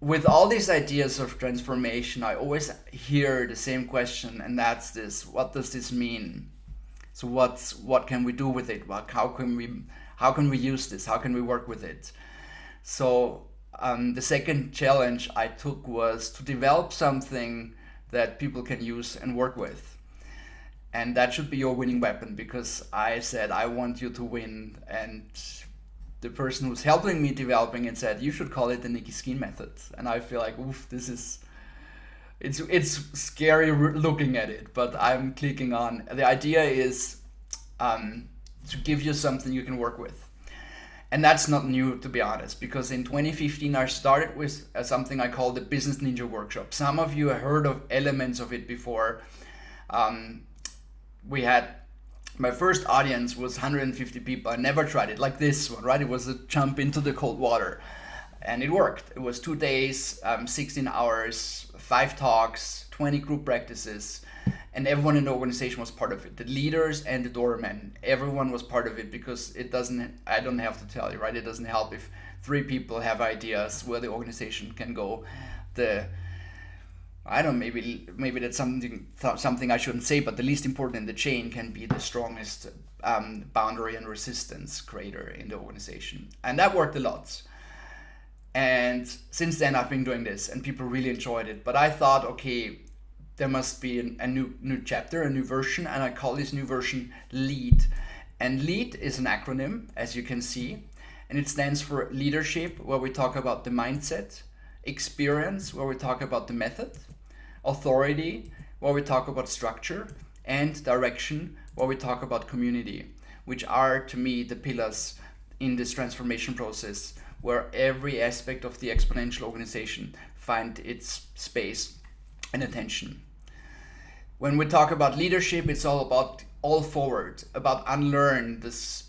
with all these ideas of transformation, I always hear the same question, and that's this: what does this mean? So what can we do with it? How can we use this? How can we work with it? So the second challenge I took was to develop something that people can use and work with. And that should be your winning weapon, because I said I want you to win, and the person who's helping me developing it said you should call it the Niki Skene Method. And I feel like, oof, it's scary looking at it, but I'm clicking on. The idea is to give you something you can work with. And that's not new, to be honest, because in 2015 I started with something I call the Business Ninja Workshop. Some of you have heard of elements of it before. We had, my first audience was 150 people. I never tried it like this one, right? It was a jump into the cold water, and it worked. It was 2 days, 16 hours, 5 talks, 20 group practices, and everyone in the organization was part of it. The leaders and the doormen, everyone was part of it, because I don't have to tell you, right? It doesn't help if 3 people have ideas where the organization can go. I don't know, maybe that's something I shouldn't say, but the least important in the chain can be the strongest boundary and resistance creator in the organization. And that worked a lot. And since then I've been doing this, and people really enjoyed it. But I thought, okay, there must be a new chapter, a new version, and I call this new version LEAD. And LEAD is an acronym, as you can see, and it stands for leadership, where we talk about the mindset; experience, where we talk about the method; authority, where we talk about structure; and direction, where we talk about community, which are, to me, the pillars in this transformation process, where every aspect of the exponential organization find its space and attention. When we talk about leadership, it's all forward, about unlearn this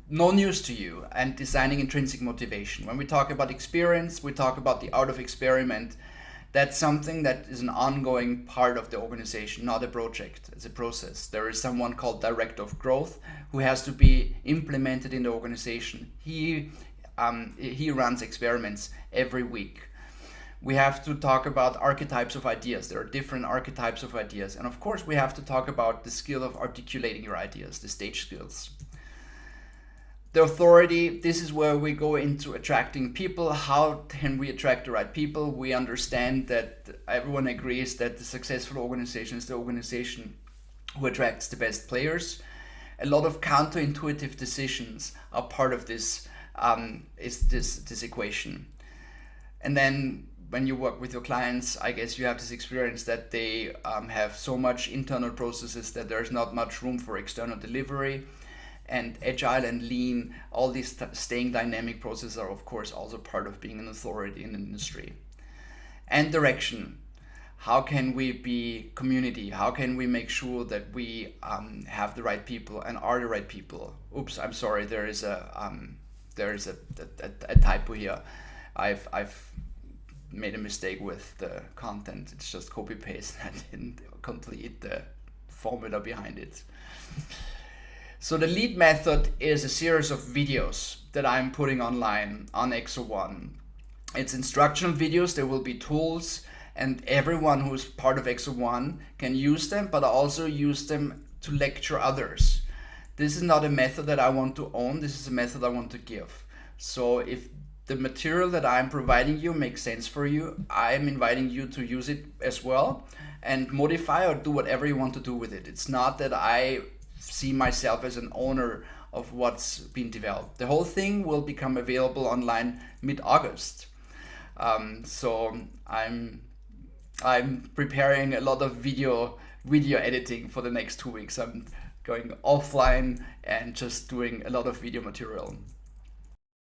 no news to you, and designing intrinsic motivation. When we talk about experience, we talk about the art of experiment. That's something that is an ongoing part of the organization, not a project. It's a process. There is someone called director of growth who has to be implemented in the organization. He runs experiments every week. We have to talk about archetypes of ideas. There are different archetypes of ideas. And of course, we have to talk about the skill of articulating your ideas, the stage skills. The authority, this is where we go into attracting people. How can we attract the right people? We understand that everyone agrees that the successful organization is the organization who attracts the best players. A lot of counterintuitive decisions are part of this equation. And then when you work with your clients, I guess you have this experience that they have so much internal processes that there's not much room for external delivery. And agile and lean, all these staying dynamic processes are of course also part of being an authority in an industry. And direction. How can we be community? How can we make sure that we have the right people and are the right people? Oops, I'm sorry, there is a typo here. I've made a mistake with the content. It's just copy paste. I didn't complete the formula behind it. So the LEAD method is a series of videos that I'm putting online on EXO-1. It's instructional videos. There will be tools, and everyone who's part of EXO-1 can use them, but also use them to lecture others. This is not a method that I want to own. This is a method I want to give. So if the material that I'm providing you makes sense for you, I'm inviting you to use it as well and modify or do whatever you want to do with it. It's not that I see myself as an owner of what's been developed. The whole thing will become available online mid-August. So I'm preparing a lot of video editing for the next 2 weeks. I'm going offline and just doing a lot of video material.